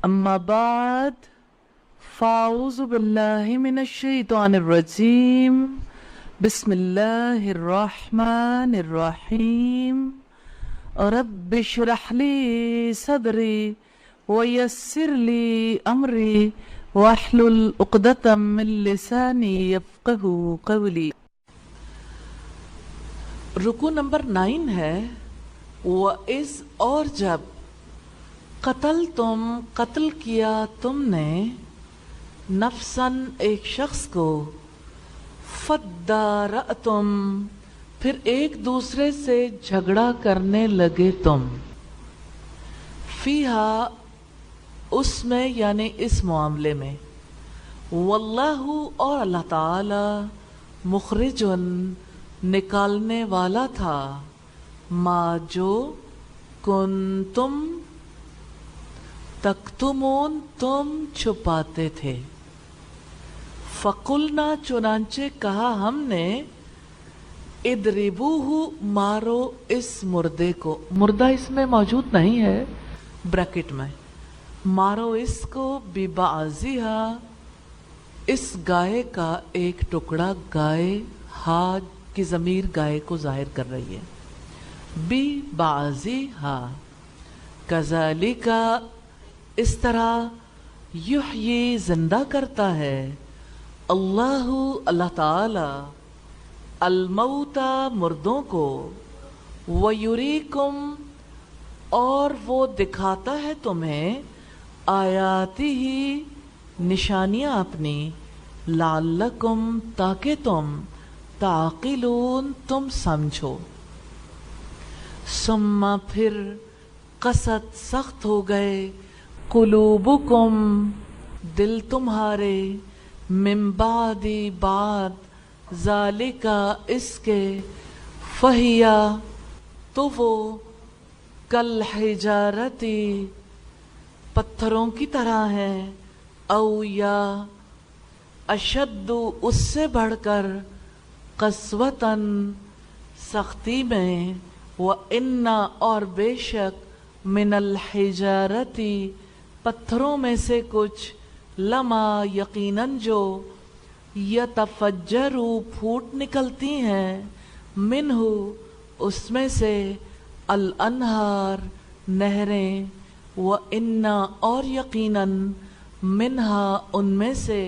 أما بعد فأعوذ بالله من الشيطان الرجيم بسم الله الرحمن الرحيم رب اشرح لي صدري ويسر لي أمري واحلل عقدة من لساني يفقهوا قولي۔ رکو نمبر 9 ہے وَإِذْ اور جب قتل کیا تم نے نفسن ایک شخص کو فَدَّارَأْتُمْ پھر ایک دوسرے سے جھگڑا کرنے لگے تم فیہا اس میں یعنی اس معاملے میں واللہ اور اللہ تعالی مخرجن نکالنے والا تھا ما جو کنتم تکتمون تم چھپاتے تھے فقلنا چنانچہ کہا ہم نے اضربوہ مارو اس مردے کو، مردہ اس میں موجود نہیں ہے بریکٹ میں، مارو اس کو ببعضھا اس گائے کا ایک ٹکڑا، گائے ہا کی ضمیر گائے کو ظاہر کر رہی ہے، ببعضھا کذالک اس طرح یحیی زندہ کرتا ہے اللہ تعالی الموتى مردوں کو ویریکم اور وہ دکھاتا ہے تمہیں آیاتہ نشانیاں اپنی لعلکم تاکہ تم تعقلون تم سمجھو ثم پھر قست سخت ہو گئے قلوبکم دل تمہارے من بعد ذالک اس کے فہیا تو وہ کالحجارتی پتھروں کی طرح ہے او یا اشد اس سے بڑھ کر قسوتاً سختی میں وَإِنَّ اور بے شک من الحجارتی پتھروں میں سے کچھ لما یقیناً جو یتفجر پھوٹ نکلتی ہیں منہ اس میں سے الانہار نہریں وَإِنَّ اور یقیناً منہا ان میں سے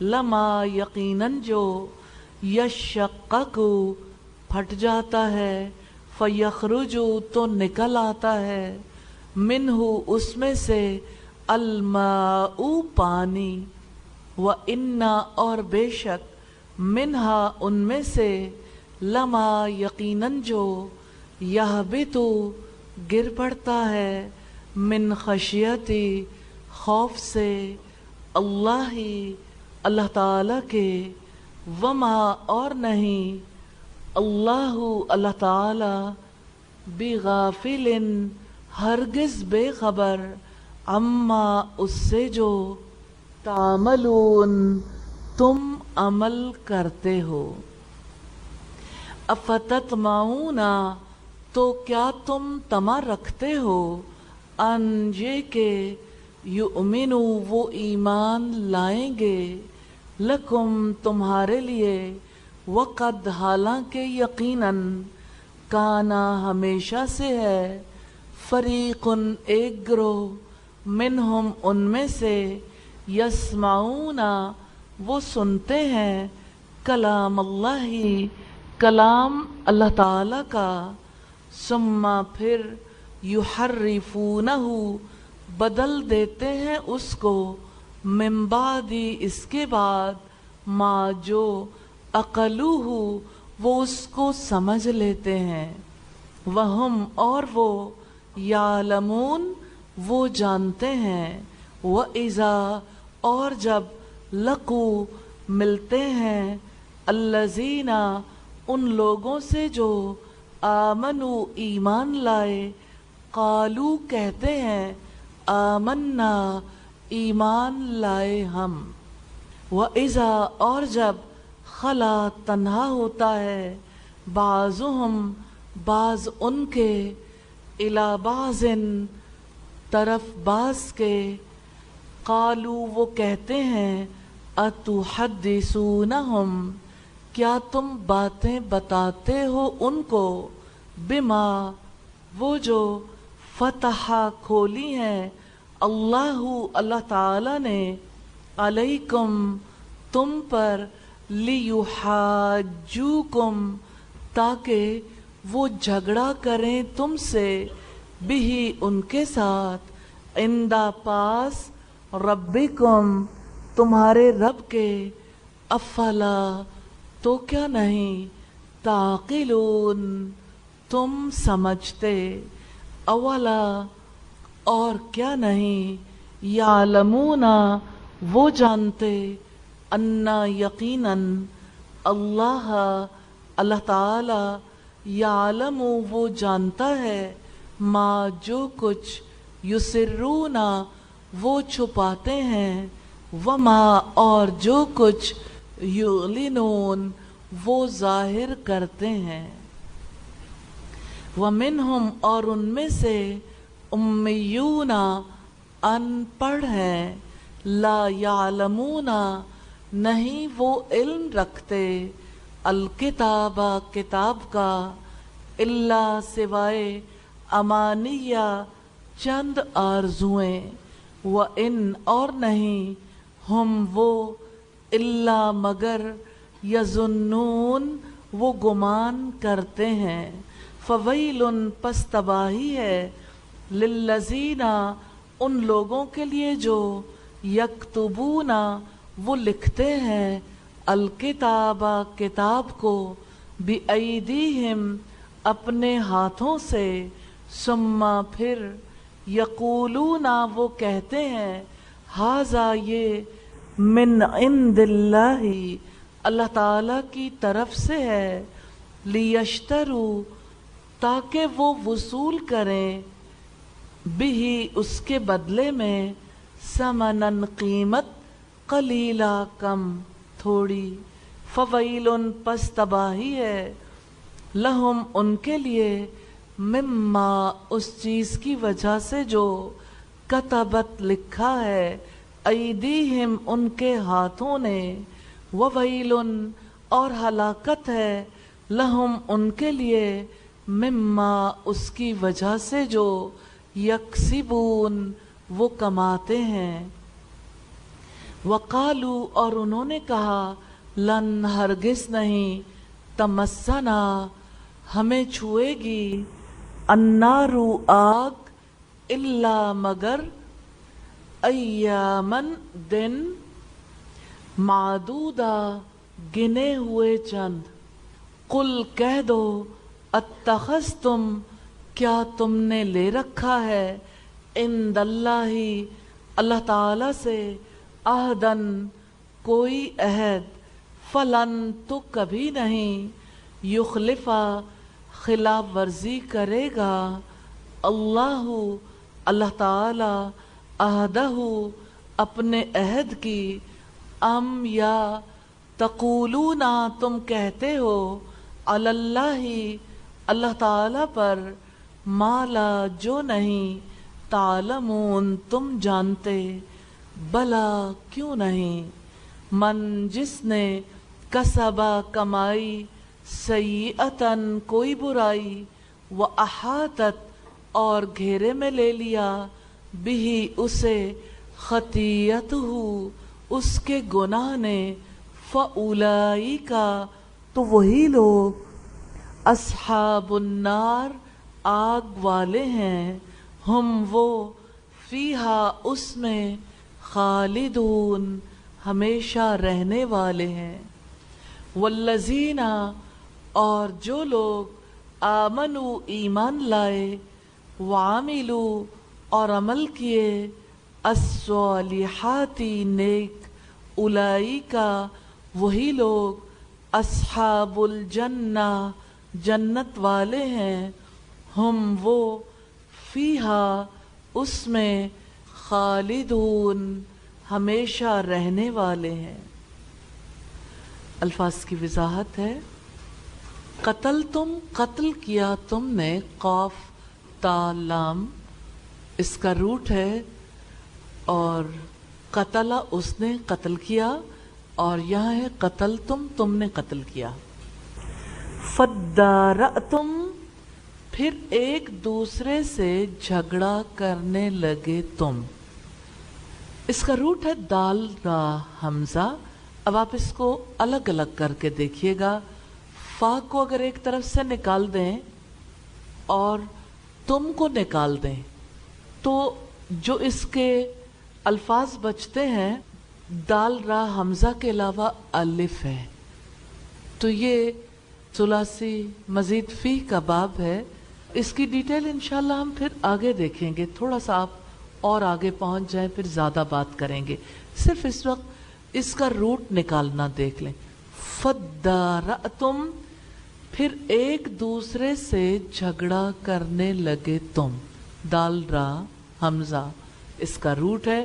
لما یقیناً جو یشقق پھٹ جاتا ہے فیخرج تو نکل آتا ہے منہ اس میں سے الماء پانی وَإِنَّ اور بے شک منہا ان میں سے لما یقیناً جو یہبط گر پڑتا ہے من خشیتی خوف سے اللہ تعالی کے وما اور نہیں اللہ تعالی بغافل ہرگز بے خبر عما اس سے جو تعملون تم عمل کرتے ہو افتطمعون تو کیا تم طمع رکھتے ہو ان یہ کہ یؤمنو وہ ایمان لائیں گے لکم تمہارے لیے وقد حالانکہ یقیناً کانا ہمیشہ سے ہے فریقن ایک گروہ منہم ان میں سے یسمعون وہ سنتے ہیں کلام اللہ تعالی کا ثم پھر یحرفونہ بدل دیتے ہیں اس کو من بعد اس کے بعد ما جو عقلوہ وہ اس کو سمجھ لیتے ہیں وہم اور وہ یعلمون وہ جانتے ہیں وَإِذَا اور جب لقو ملتے ہیں الذین ان لوگوں سے جو آمنو ایمان لائے قالو کہتے ہیں آمنا ایمان لائے ہم وَإِذَا اور جب خلا تنہا ہوتا ہے بعضهم بعض ان کے الی بعض طرف باز کے قالو وہ کہتے ہیں اتحدثونہم کیا تم باتیں بتاتے ہو ان کو بما وہ جو فتح کھولی ہیں اللہ تعالی نے علیکم تم پر لیحاجوکم تاکہ وہ جھگڑا کریں تم سے بھی ان کے ساتھ عندہ پاس ربکم تمہارے رب کے افلا تو کیا نہیں تعقلون تم سمجھتے اولا اور کیا نہیں یعلمون وہ جانتے انا یقیناً اللہ تعالی یعلم وہ جانتا ہے ما جو کچھ یسرون وہ چھپاتے ہیں وما اور جو کچھ یعلنون وہ ظاہر کرتے ہیں ومنہم اور ان میں سے امیون ان پڑھ ہیں لا یعلمون نہیں وہ علم رکھتے الکتاب کتاب کا الا سوائے امانیہ چند آرزویں وَإِنْ اور نہیں ہم وہ الا مگر یظنون وہ گمان کرتے ہیں فویل پس تباہی ہے للذین ان لوگوں کے لیے جو یکتبون وہ لکھتے ہیں الکتاب کتاب کو بایدیہم اپنے ہاتھوں سے ثم پھر یقولون وہ کہتے ہیں ھذا یہ من عند اللہ اللہ تعالی کی طرف سے ہے لیشتروا تاکہ وہ وصول کریں بھی اس کے بدلے میں ثمناً قیمت قلیلا کم تھوڑی فویل پس تباہی ہے لہم ان کے لیے مما اس چیز کی وجہ سے جو کتبت لکھا ہے ایدیہم ان کے ہاتھوں نے وویل اور ہلاکت ہے لہم ان کے لیے مما اس کی وجہ سے جو یکسبون وہ کماتے ہیں وقالو اور انہوں نے کہا لن ہرگز نہیں تمسنا ہمیں چھوئے گی النار آگ الا مگر ایامن دن معدودہ گنے ہوئے چند قل کہہ دو اتخذتم کیا تم نے لے رکھا ہے عند اللہ تعالی سے عہدن کوئی عہد فلن تو کبھی نہیں یخلفا خلاف ورزی کرے گا اللہ تعالی عہدہ اپنے عہد کی ام یا تقولون تم کہتے ہو علی اللہ تعالی پر ما لا جو نہیں تعلمون تم جانتے بلا کیوں نہیں من جس نے کسبا کمائی سیئتن کوئی برائی و احاطت اور گھیرے میں لے لیا بھی اسے خطیئتہ اس کے گناہ نے فاولئک تو وہی لوگ اصحاب النار آگ والے ہیں ہم وہ فیہا اس میں خالدون ہمیشہ رہنے والے ہیں والذین اور جو لوگ آمنوا ایمان لائے وعملوا اور عمل کیے الصالحات نیک اولئک وہی لوگ اصحاب الجنہ جنت والے ہیں ہم وہ فیہا اس میں خالدون ہمیشہ رہنے والے ہیں۔ الفاظ کی وضاحت ہے قتل تم قتل کیا تم نے قاف تا لام اس کا روٹ ہے اور قتل اس نے قتل کیا اور یہاں ہے قتل تم نے قتل کیا. فَدَّارَأْتُمْ پھر ایک دوسرے سے جھگڑا کرنے لگے تم. اس کا روٹ ہے دال را حمزہ. اب آپ اس کو الگ الگ کر کے دیکھیے گا. فا کو اگر ایک طرف سے نکال دیں اور تم کو نکال دیں تو جو اس کے الفاظ بچتے ہیں دال را حمزہ کے علاوہ الف ہے. تو یہ ثلاثی مزید فی کا باب ہے. اس کی ڈیٹیل انشاءاللہ ہم پھر آگے دیکھیں گے. تھوڑا سا آپ اور آگے پہنچ جائیں پھر زیادہ بات کریں گے. صرف اس وقت اس کا روٹ نکالنا دیکھ لیں. فَدَّارَأْتُمْ پھر ایک دوسرے سے جھگڑا کرنے لگے تم. دال را حمزہ اس کا روٹ ہے.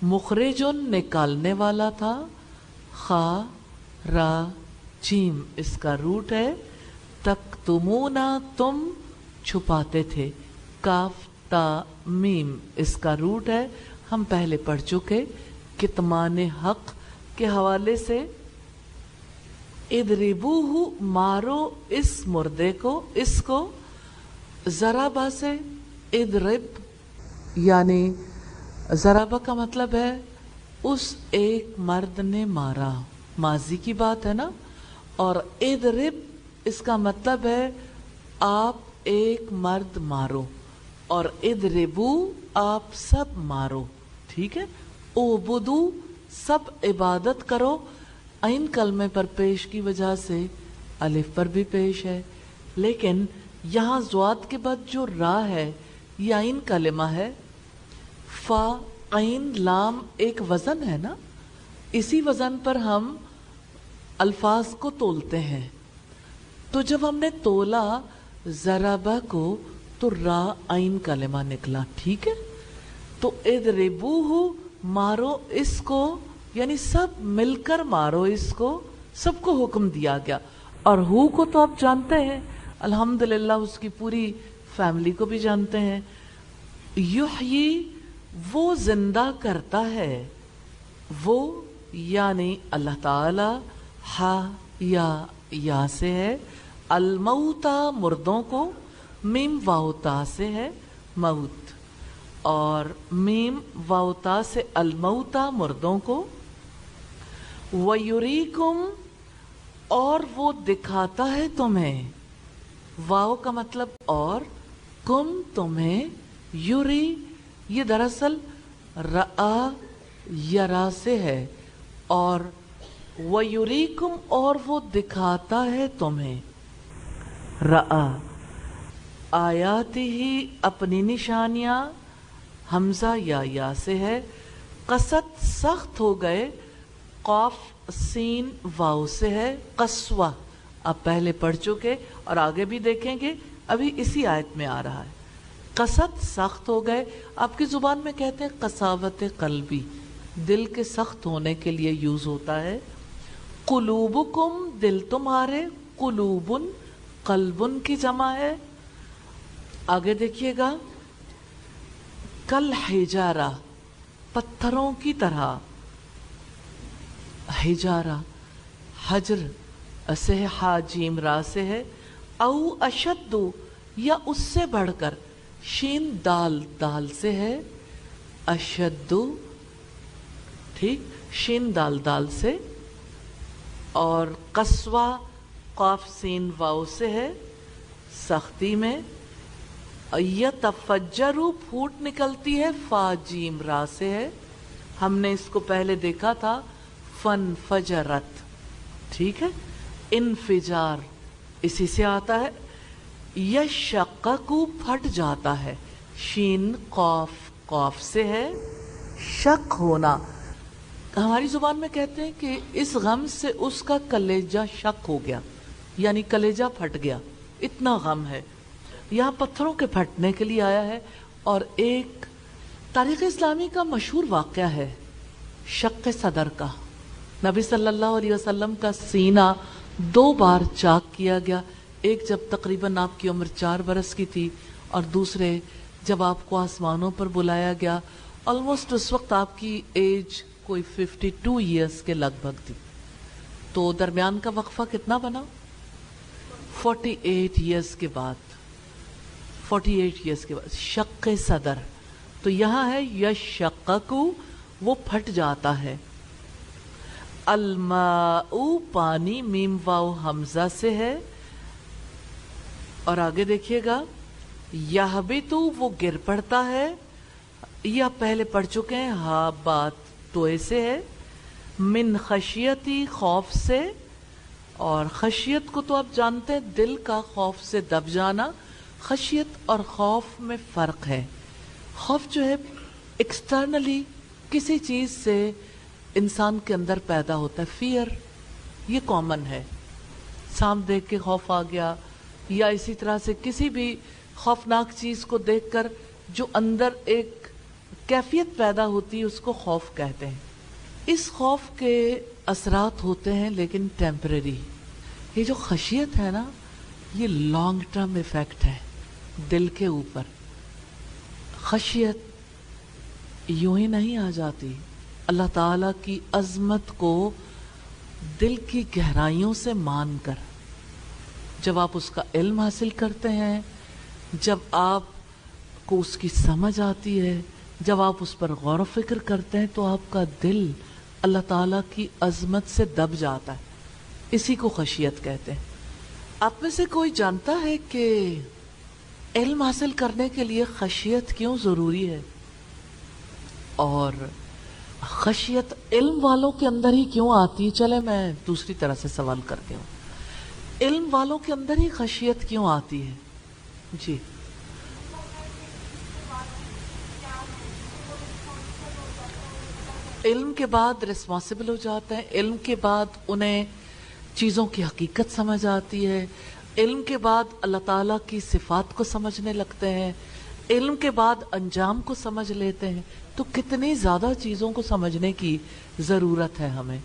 مخرجن نکالنے والا تھا. خا را جیم اس کا روٹ ہے. تکتمونا تم چھپاتے تھے. کاف تا میم اس کا روٹ ہے. ہم پہلے پڑھ چکے کتمان حق کے حوالے سے. اضربوہ مارو اس مردے کو. اس کو ضربہ سے اضرب یعنی ضربہ کا مطلب ہے اس ایک مرد نے مارا. ماضی کی بات ہے نا. اور اضرب اس کا مطلب ہے آپ ایک مرد مارو اور اضربو آپ سب مارو. ٹھیک ہے. اعبدو سب عبادت کرو. عین کلمے پر پیش کی وجہ سے الف پر بھی پیش ہے لیکن یہاں ضاد کے بعد جو را ہے یہ عین کلمہ ہے. فا عین لام ایک وزن ہے نا. اسی وزن پر ہم الفاظ کو تولتے ہیں. تو جب ہم نے تولا ضربہ کو تو را عین کلمہ نکلا. ٹھیک ہے. تو اضربوہ مارو اس کو یعنی سب مل کر مارو اس کو. سب کو حکم دیا گیا. اور ہو کو تو آپ جانتے ہیں الحمدللہ اس کی پوری فیملی کو بھی جانتے ہیں. یحیی وہ زندہ کرتا ہے. وہ یعنی اللہ تعالی. ہا یا سے ہے. الموتا مردوں کو. میم واو تا سے ہے موت اور میم واو تا سے الموتا مردوں کو. وَيُرِيكُمْ اور وہ دکھاتا ہے تمہیں. واو کا مطلب اور کم تمہیں. یوری یہ دراصل رآ یرا سے ہے اور وَيُرِيكُمْ اور وہ دکھاتا ہے تمہیں. رآ آیاتی ہی اپنی نشانیاں. حمزہ یا سے ہے. قصد سخت ہو گئے. قاف سین واو سے ہے. قسوہ آپ پہلے پڑھ چکے اور آگے بھی دیکھیں گے ابھی اسی آیت میں آ رہا ہے. قصد سخت ہو گئے. آپ کی زبان میں کہتے ہیں قساوت قلبی دل کے سخت ہونے کے لیے یوز ہوتا ہے. قلوبکم دل تمہارے. قلوبن قلبن کی جمع ہے. آگے دیکھیے گا. کل حجارہ پتھروں کی طرح. حجارہ حجر سے ہے. ہا جیم را سے ہے. او اشد یا اس سے بڑھ کر. شین دال سے ہے. اشد ٹھیک. شین دال سے. اور قسوہ قاف سین واو سے ہے سختی میں. یتفجرو پھوٹ نکلتی ہے. فا جیم را سے ہے. ہم نے اس کو پہلے دیکھا تھا فن فجرت. ٹھیک ہے. انفجار اسی سے آتا ہے. یشققو پھٹ جاتا ہے. شین قاف سے ہے. شک ہونا. ہماری زبان میں کہتے ہیں کہ اس غم سے اس کا کلیجہ شک ہو گیا یعنی کلیجہ پھٹ گیا. اتنا غم ہے. یہاں پتھروں کے پھٹنے کے لیے آیا ہے. اور ایک تاریخ اسلامی کا مشہور واقعہ ہے شق صدر کا. نبی صلی اللہ علیہ وسلم کا سینہ 2 بار چاک کیا گیا. ایک جب تقریباً آپ کی عمر 4 برس کی تھی اور دوسرے جب آپ کو آسمانوں پر بلایا گیا، آلموسٹ اس وقت آپ کی ایج کوئی 52 ایئرس کے لگ بھگ تھی، تو درمیان کا وقفہ کتنا بنا؟ 48 ایئرس کے بعد، 48 ایئرس کے بعد شق صدر. تو یہاں ہے یشققو، وہ پھٹ جاتا ہے. الماء پانی، میم واو حمزہ سے ہے. اور آگے دیکھیے گا یہبتو وہ گر پڑتا ہے، یا پہلے پڑھ چکے ہیں، ہا بات توئے سے ہے. من خشیتی خوف سے، اور خشیت کو تو آپ جانتے ہیں دل کا خوف سے دب جانا. خشیت اور خوف میں فرق ہے. خوف جو ہے ایکسٹرنلی کسی چیز سے انسان کے اندر پیدا ہوتا ہے، فیئر، یہ کامن ہے. سانپ دیکھ کے خوف آ گیا، یا اسی طرح سے کسی بھی خوفناک چیز کو دیکھ کر جو اندر ایک کیفیت پیدا ہوتی ہے اس کو خوف کہتے ہیں. اس خوف کے اثرات ہوتے ہیں لیکن ٹیمپرری. یہ جو خشیت ہے نا، یہ لانگ ٹرم ایفیکٹ ہے دل کے اوپر. خشیت یوں ہی نہیں آ جاتی. اللہ تعالیٰ کی عظمت کو دل کی گہرائیوں سے مان کر، جب آپ اس کا علم حاصل کرتے ہیں، جب آپ کو اس کی سمجھ آتی ہے، جب آپ اس پر غور و فکر کرتے ہیں، تو آپ کا دل اللہ تعالیٰ کی عظمت سے دب جاتا ہے. اسی کو خشیت کہتے ہیں. آپ میں سے کوئی جانتا ہے کہ علم حاصل کرنے کے لیے خشیت کیوں ضروری ہے؟ اور خشیت علم والوں کے اندر ہی کیوں آتی ہے؟ چلے میں دوسری طرح سے سوال کرتی ہوں. علم والوں کے اندر ہی خشیت کیوں آتی ہے؟ جی. علم کے بعد رسپانسبل ہو جاتے ہیں، علم کے بعد انہیں چیزوں کی حقیقت سمجھ آتی ہے، علم کے بعد اللہ تعالیٰ کی صفات کو سمجھنے لگتے ہیں، علم کے بعد انجام کو سمجھ لیتے ہیں. تو کتنی زیادہ چیزوں کو سمجھنے کی ضرورت ہے ہمیں.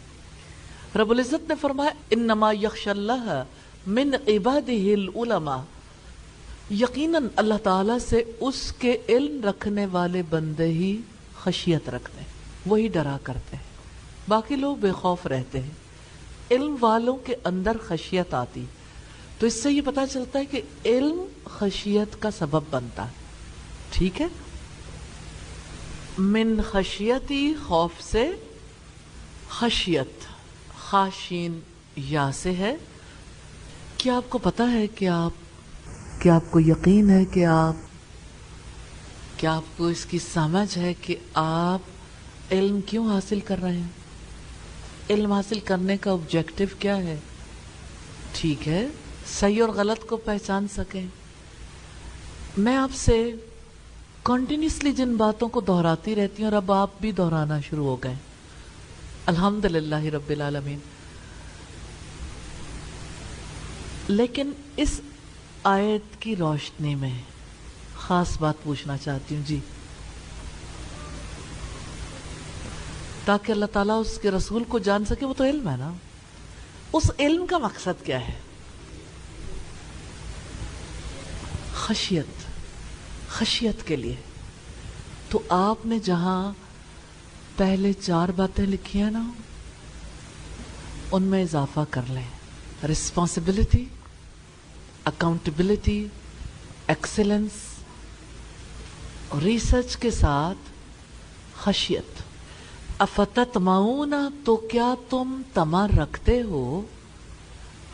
رب العزت نے فرمایا انما یخشی اللہ من عبادہ العلماء، یقیناً اللہ تعالیٰ سے اس کے علم رکھنے والے بندے ہی خشیت رکھتے ہیں، وہی ڈرا کرتے ہیں. باقی لوگ بے خوف رہتے ہیں. علم والوں کے اندر خشیت آتی. تو اس سے یہ پتہ چلتا ہے کہ علم خشیت کا سبب بنتا ہے. ٹھیک ہے. من خشیتی خوف سے، خشیت خاشین یا سے ہے. کیا آپ کو پتا ہے کہ آپ کو یقین ہے کہ کیا آپ کو اس کی سمجھ ہے کہ آپ علم کیوں حاصل کر رہے ہیں؟ علم حاصل کرنے کا آبجیکٹو کیا ہے؟ ٹھیک ہے، صحیح اور غلط کو پہچان سکیں. میں آپ سے کنٹینیوسلی جن باتوں کو دہراتی رہتی ہوں، اور اب آپ بھی دہرانا شروع ہو گئے، الحمدللہ رب العالمین. لیکن اس آیت کی روشنی میں خاص بات پوچھنا چاہتی ہوں. جی. تاکہ اللہ تعالیٰ اس کے رسول کو جان سکے، وہ تو علم ہے نا. اس علم کا مقصد کیا ہے؟ خشیت کے لیے. تو آپ نے جہاں پہلے 4 باتیں لکھی ہیں نا، ان میں اضافہ کر لیں. رسپانسبلٹی، اکاؤنٹیبلٹی، ایکسیلنس، ریسرچ کے ساتھ خشیت. افتطمعون، تو کیا تم طمع رکھتے ہو؟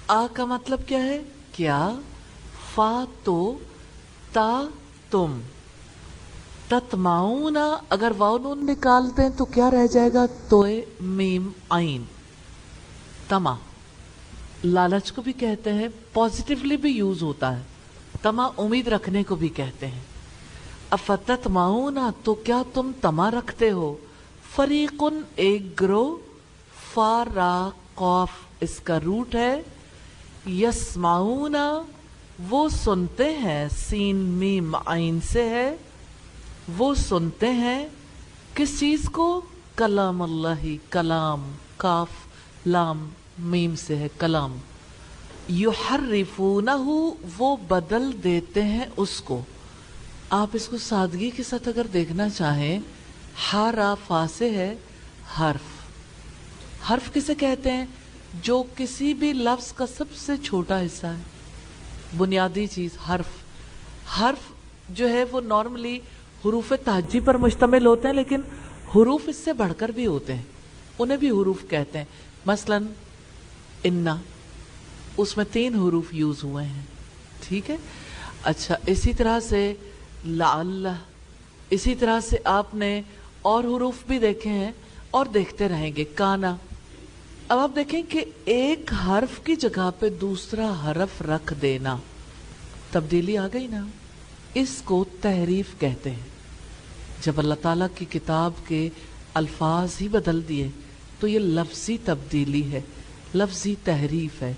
آ کا مطلب کیا ہے؟ کیا. فا تو، تا تم. تطمعون اگر واو نون نکالتے ہیں تو کیا رہ جائے گا؟ توئے میم عین. طمع لالچ کو بھی کہتے ہیں، پازیٹیولی بھی یوز ہوتا ہے. طمع امید رکھنے کو بھی کہتے ہیں. افتطمعون، تو کیا تم طمع رکھتے ہو؟ فریقن، ایک گروہ. فا را قاف اس کا روٹ ہے. یسمعون، وہ سنتے ہیں. سین میم عین سے ہے. وہ سنتے ہیں کس چیز کو؟ کلام اللہ. کلام کاف لام میم سے ہے کلام. یحرفونہ، وہ بدل دیتے ہیں اس کو. آپ اس کو سادگی کے ساتھ اگر دیکھنا چاہیں، ہا را فا سے ہے حرف. حرف کسے کہتے ہیں؟ جو کسی بھی لفظ کا سب سے چھوٹا حصہ ہے، بنیادی چیز. حرف جو ہے وہ نارملی حروف تہجی پر مشتمل ہوتے ہیں، لیکن حروف اس سے بڑھ کر بھی ہوتے ہیں، انہیں بھی حروف کہتے ہیں. مثلا انا، اس میں 3 حروف یوز ہوئے ہیں. ٹھیک ہے. اچھا، اسی طرح سے لعل، اسی طرح سے آپ نے اور حروف بھی دیکھے ہیں اور دیکھتے رہیں گے. کانا. اب آپ دیکھیں کہ ایک حرف کی جگہ پہ دوسرا حرف رکھ دینا، تبدیلی آ گئی نا. اس کو تحریف کہتے ہیں. جب اللہ تعالیٰ کی کتاب کے الفاظ ہی بدل دیے تو یہ لفظی تبدیلی ہے، لفظی تحریف ہے.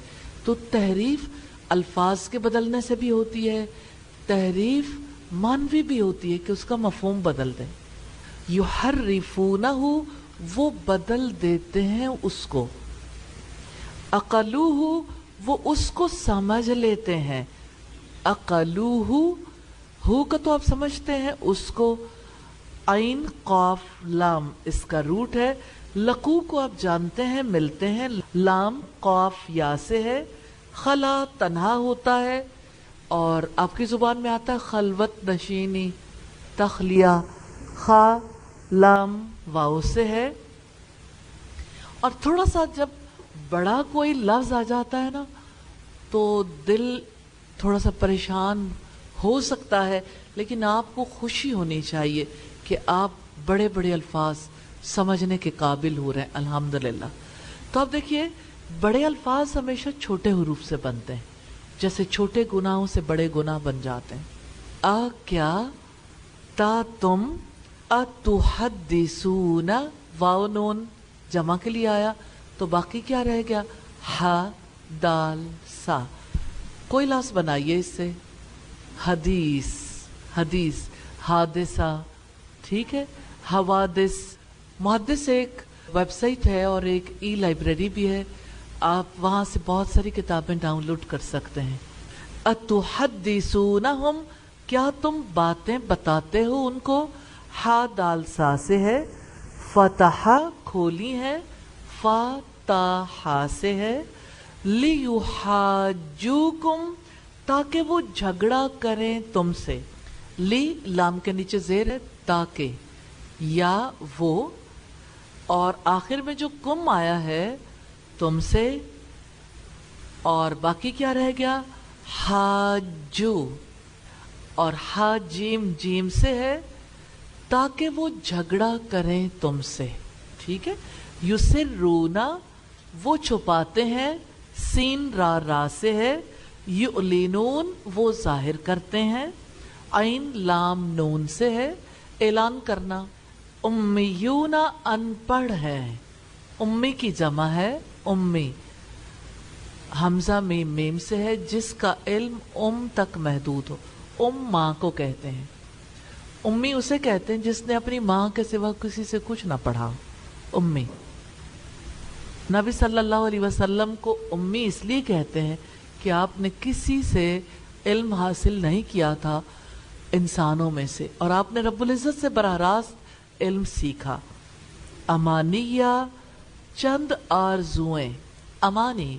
تو تحریف الفاظ کے بدلنے سے بھی ہوتی ہے، تحریف معنوی بھی ہوتی ہے کہ اس کا مفہوم بدل دیں. یحرفونہ، وہ بدل دیتے ہیں اس کو. اقلوہ، وہ اس کو سمجھ لیتے ہیں. اقلوہ، ہو کا تو آپ سمجھتے ہیں اس کو. عین قاف لام اس کا روٹ ہے. لقو کو آپ جانتے ہیں، ملتے ہیں. لام قاف یا سے ہے. خلا تنہا ہوتا ہے، اور آپ کی زبان میں آتا ہے خلوت نشینی، تخلیہ. خا لام واو سے ہے. اور تھوڑا سا جب بڑا کوئی لفظ آ جاتا ہے نا تو دل تھوڑا سا پریشان ہو سکتا ہے، لیکن آپ کو خوشی ہونی چاہیے کہ آپ بڑے بڑے الفاظ سمجھنے کے قابل ہو رہے ہیں الحمدللہ. تو آپ دیکھیے بڑے الفاظ ہمیشہ چھوٹے حروف سے بنتے ہیں، جیسے چھوٹے گناہوں سے بڑے گناہ بن جاتے ہیں. کیا، تا تم، اتحدثون، واو نون جمع کے لیے آیا تو باقی کیا رہ گیا؟ ہا دال سا. کوئی لفظ بنائیے اس سے. حدیث، حدیث. حادثہ، ٹھیک ہے. حوادث. محدث ایک ویب سائٹ ہے اور ایک ای لائبریری بھی ہے، آپ وہاں سے بہت ساری کتابیں ڈاؤن لوڈ کر سکتے ہیں. اتحدثونہم، کیا تم باتیں بتاتے ہو ان کو. ہا دال سا سے ہے. فتح، کھولی ہے. فتح سے ہے. لیحاجوکم، تاکہ وہ جھگڑا کریں تم سے. لی لام کے نیچے زیر ہے، تاکہ، یا وہ، اور آخر میں جو کم آیا ہے تم سے، اور باقی کیا رہ گیا؟ حاجو. اور ہا جیم جیم سے ہے، تاکہ وہ جھگڑا کریں تم سے. ٹھیک ہے. یسرونا، وہ چھپاتے ہیں. سین را را سے ہے. یعلنون، وہ ظاہر کرتے ہیں. عین لام نون سے ہے، اعلان کرنا. امیون، ان پڑھ ہے. امی کی جمع ہے امی. حمزہ میم میم سے ہے، جس کا علم تک محدود ہو. ماں کو کہتے ہیں. امی اسے کہتے ہیں جس نے اپنی ماں کے سوا کسی سے کچھ نہ پڑھا. امی. نبی صلی اللہ علیہ وسلم کو امی اس لیے کہتے ہیں کہ آپ نے کسی سے علم حاصل نہیں کیا تھا انسانوں میں سے، اور آپ نے رب العزت سے براہ راست علم سیکھا. امانیہ، چند آرزوئیں. امانی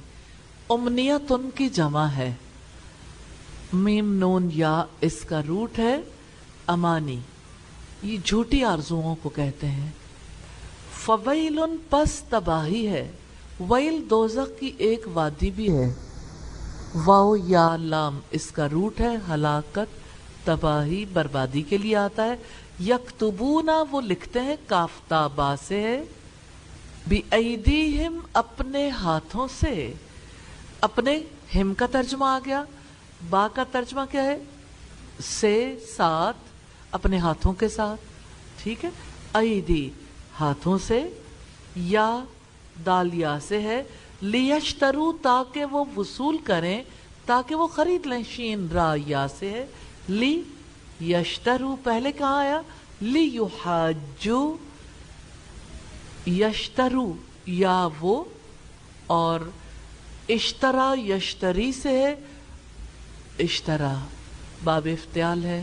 امنیت ان کی جمع ہے. میم نون یا اس کا روٹ ہے. امانی، یہ جھوٹی آرزوؤں کو کہتے ہیں. فویل، پس تباہی ہے. ویل دوزخ کی ایک وادی بھی ہے. واو یا لام اس کا روٹ ہے. ہلاکت، تباہی، بربادی کے لیے آتا ہے. یکتبونا، وہ لکھتے ہیں. کاف تا با سے ہے. بِأَيْدِيهِمْ، اپنے ہاتھوں سے. اپنے، ہم کا ترجمہ آ گیا. با کا ترجمہ کیا ہے؟ سے، ساتھ، اپنے ہاتھوں کے ساتھ. ٹھیک ہے. ایدی ہاتھوں سے. یا دال یا سے ہے. لیشترو، تاکہ وہ وصول کریں، تاکہ وہ خرید لیں. شین را یا سے ہے. لی یشترو پہلے کہاں آیا؟ لی یحاجو. یشترو یا وہ، اور اشترا یشتری سے ہے. اشترا باب افتعال ہے.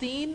3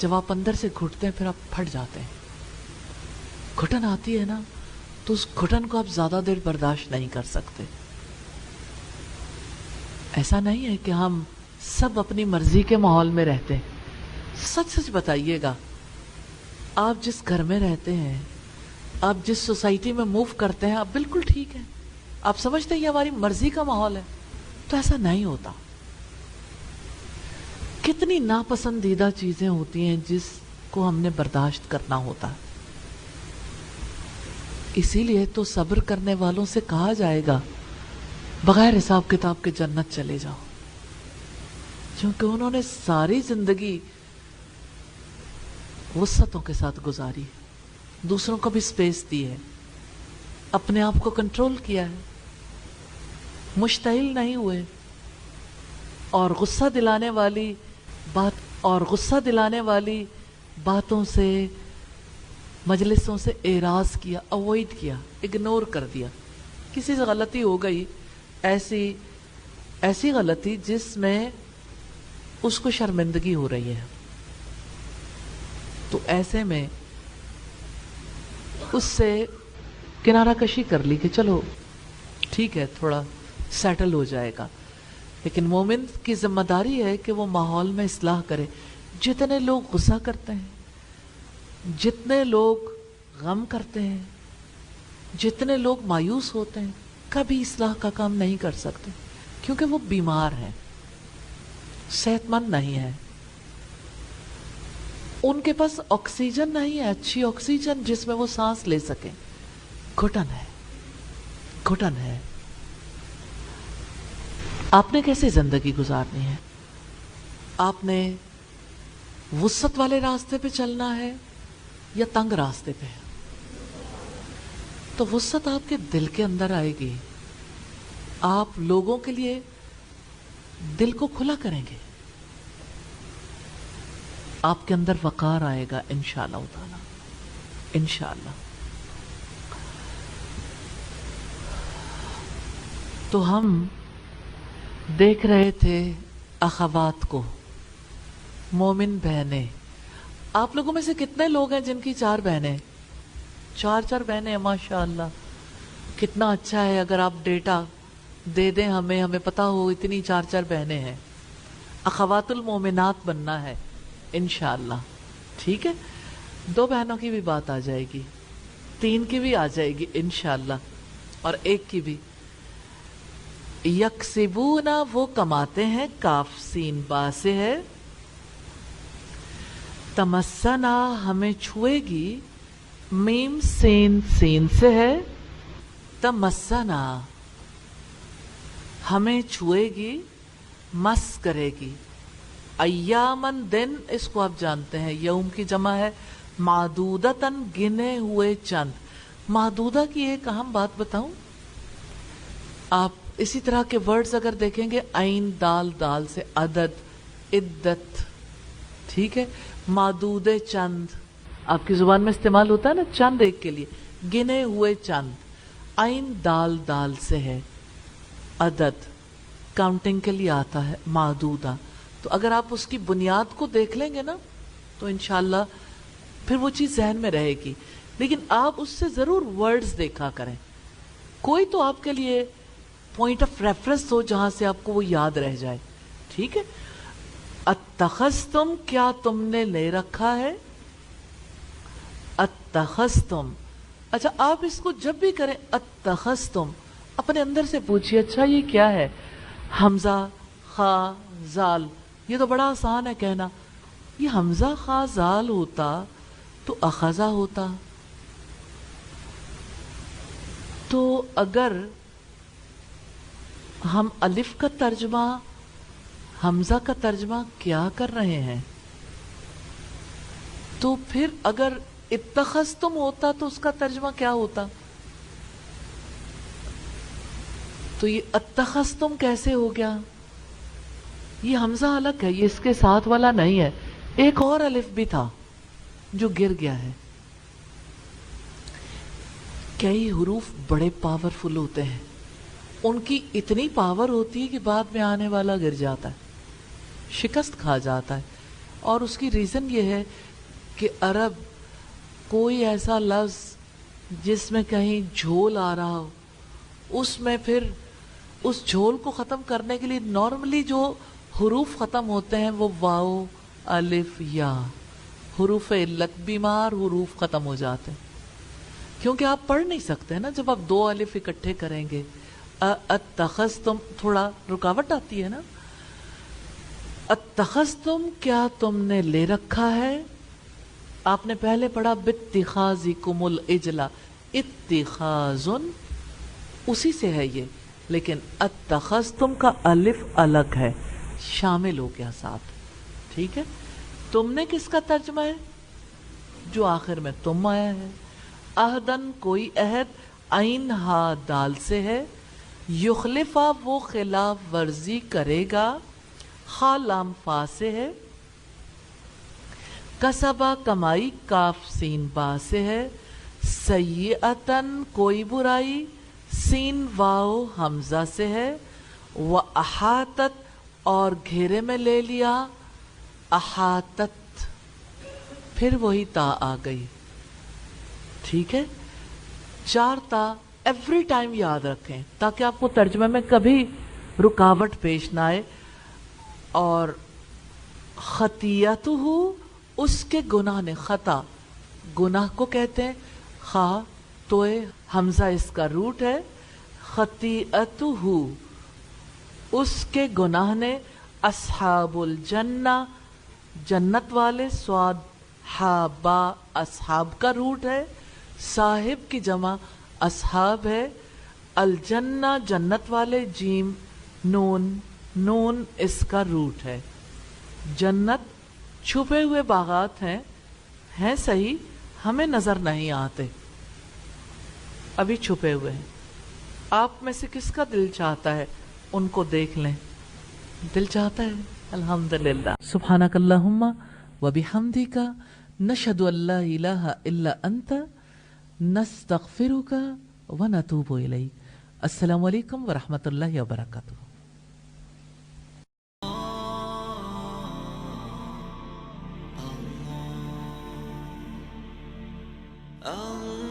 جب آپ اندر سے گھٹتے ہیں پھر آپ پھٹ جاتے ہیں. گھٹن آتی ہے نا تو اس گھٹن کو آپ زیادہ دیر برداشت نہیں کر سکتے. ایسا نہیں ہے کہ ہم سب اپنی مرضی کے ماحول میں رہتے ہیں. سچ سچ بتائیے گا, آپ جس گھر میں رہتے ہیں, آپ جس سوسائٹی میں موو کرتے ہیں, آپ بالکل ٹھیک ہیں, آپ سمجھتے ہیں یہ ہماری مرضی کا ماحول ہے, تو ایسا نہیں ہوتا. کتنی ناپسندیدہ چیزیں ہوتی ہیں جس کو ہم نے برداشت کرنا ہوتا ہے. اسی لیے تو صبر کرنے والوں سے کہا جائے گا بغیر حساب کتاب کے جنت چلے جاؤ, کیونکہ انہوں نے ساری زندگی وسعتوں کے ساتھ گزاری, دوسروں کو بھی سپیس دی ہے, اپنے آپ کو کنٹرول کیا ہے, مشتعل نہیں ہوئے, اور غصہ دلانے والی باتوں سے, مجلسوں سے اعراض کیا, اوائڈ کیا, اگنور کر دیا. کسی سے غلطی ہو گئی, ایسی غلطی جس میں اس کو شرمندگی ہو رہی ہے, تو ایسے میں اس سے کنارہ کشی کر لی کہ چلو ٹھیک ہے, تھوڑا سیٹل ہو جائے گا. لیکن مومن کی ذمہ داری ہے کہ وہ ماحول میں اصلاح کرے. جتنے لوگ غصہ کرتے ہیں, جتنے لوگ غم کرتے ہیں, جتنے لوگ مایوس ہوتے ہیں, کبھی اصلاح کا کام نہیں کر سکتے, کیونکہ وہ بیمار ہیں, صحت مند نہیں ہے, ان کے پاس آکسیجن نہیں ہے, اچھی آکسیجن جس میں وہ سانس لے سکیں. گھٹن ہے. آپ نے کیسے زندگی گزارنی ہے؟ آپ نے وسعت والے راستے پہ چلنا ہے یا تنگ راستے پہ؟ تو وسعت آپ کے دل کے اندر آئے گی, آپ لوگوں کے لیے دل کو کھلا کریں گے, آپ کے اندر وقار آئے گا انشاءاللہ تعالی, انشاءاللہ. تو ہم دیکھ رہے تھے اخوات کو, مومن بہنیں. آپ لوگوں میں سے کتنے لوگ ہیں جن کی 4 بہنیں؟ 4 بہنیں ہیں, ماشاءاللہ. کتنا اچھا ہے اگر آپ ڈیٹا دے دیں ہمیں پتا ہو اتنی 4 بہنیں ہیں. اخوات المومنات بننا ہے انشاءاللہ, ٹھیک ہے. 2 بہنوں کی بھی بات آ جائے گی, 3 کی بھی آ جائے گی انشاءاللہ, اور 1 کی بھی. یکسبون وہ کماتے ہیں, کاف سین با سے ہے. تمسنا ہمیں چھوئے گی, میم سین سین سے ہے. تمسنا ہمیں چھوئے گی, مس کرے گی. ایامن دن, اس کو آپ جانتے ہیں یوم کی جمع ہے معدودتن, گنے ہوئے چند. معدودہ کی ایک اہم بات بتاؤں, آپ اسی طرح کے ورڈز اگر دیکھیں گے, عین دال, دال سے عدد, عدت, ٹھیک ہے. معدود چند آپ کی زبان میں استعمال ہوتا ہے نا, چند ایک کے لیے, گنے ہوئے چند. عین دال, دال سے ہے عدد, کاؤنٹنگ کے لیے آتا ہے معدودہ. تو اگر آپ اس کی بنیاد کو دیکھ لیں گے نا تو انشاءاللہ پھر وہ چیز ذہن میں رہے گی. لیکن آپ اس سے ضرور ورڈز دیکھا کریں, کوئی تو آپ کے لیے پوائنٹ آف ریفرنس ہو جہاں سے آپ کو وہ یاد رہ جائے, ٹھیک ہے. اتخذتم, کیا تم نے لے رکھا ہے. اتخذتم, اچھا آپ اس کو جب بھی کریں اتخذتم, اپنے اندر سے پوچھئے اچھا یہ کیا ہے. حمزہ خا زال, یہ تو بڑا آسان ہے کہنا. یہ حمزہ خا زال ہوتا تو اخذہ ہوتا. تو اگر ہم الف کا ترجمہ, حمزہ کا ترجمہ کیا کر رہے ہیں, تو پھر اگر اتخذتم ہوتا تو اس کا ترجمہ کیا ہوتا. تو یہ اتخذتم کیسے ہو گیا؟ یہ حمزہ الگ ہے, یہ اس کے ساتھ والا نہیں ہے. ایک اور الف بھی تھا جو گر گیا ہے. کئی حروف بڑے پاورفل ہوتے ہیں, ان کی اتنی پاور ہوتی ہے کہ بعد میں آنے والا گر جاتا ہے, شکست کھا جاتا ہے. اور اس کی ریزن یہ ہے کہ عرب کوئی ایسا لفظ جس میں کہیں جھول آ رہا ہو، اس میں پھر اس جھول کو ختم کرنے کے لیے نارملی جو حروف ختم ہوتے ہیں وہ واو، الف، یا، حروف علت، بیمار حروف ختم ہو جاتے ہیں، کیونکہ آپ پڑھ نہیں سکتے نا جب آپ دو الف اکٹھے کریں گے. اتخذتم، تھوڑا رکاوٹ آتی ہے نا. اتخذتم، کیا تم نے لے رکھا ہے. آپ نے پہلے پڑھا باتخاذکم العجل، اتخاذن اسی سے ہے یہ، لیکن اتخذتم کا الف الگ ہے، شامل ہو گیا ساتھ. ٹھیک ہے. تم نے کس کا ترجمہ ہے؟ جو آخر میں تم آیا ہے. عہدن، کوئی عہد، عین ہا دال سے ہے. یخلفا، وہ خلاف ورزی کرے گا، خا لام فا سے ہے. کسبا، کمائی، کاف سین با سے ہے. سیئتن، کوئی برائی، سین واو حمزہ سے ہے. وَأَحَاطَتْ، اور گھیرے میں لے لیا، احاطت، پھر وہی تا آ گئی. ٹھیک ہے. 4 تا ایوری ٹائم یاد رکھیں تاکہ آپ کو ترجمے میں کبھی رکاوٹ پیش نہ آئے. اور خطیتہ، اس کے گناہ نے، خطا گناہ کو کہتے ہیں، خا توئے حمزہ اس کا روٹ ہے. خطیئتہ، اس کے گناہ نے، اصحاب الجنہ، جنت والے، سواد ہا با اصحاب کا روٹ ہے. صاحب کی جمع اصحاب ہے. الجنہ، جنت والے، جیم نون، نون اس کا روٹ ہے. جنت چھپے ہوئے باغات ہیں صحیح، ہمیں نظر نہیں آتے، ابھی چھپے ہوئے ہیں. آپ میں سے کس کا دل چاہتا ہے ان کو دیکھ لیں؟ دل چاہتا ہے. الحمدللہ. سبحانک اللہم و بحمدک، نشہد ان لا الہ الا انت، نستغفرک و نتوب الیک. السلام علیکم ورحمۃ اللہ وبرکاتہ. Allah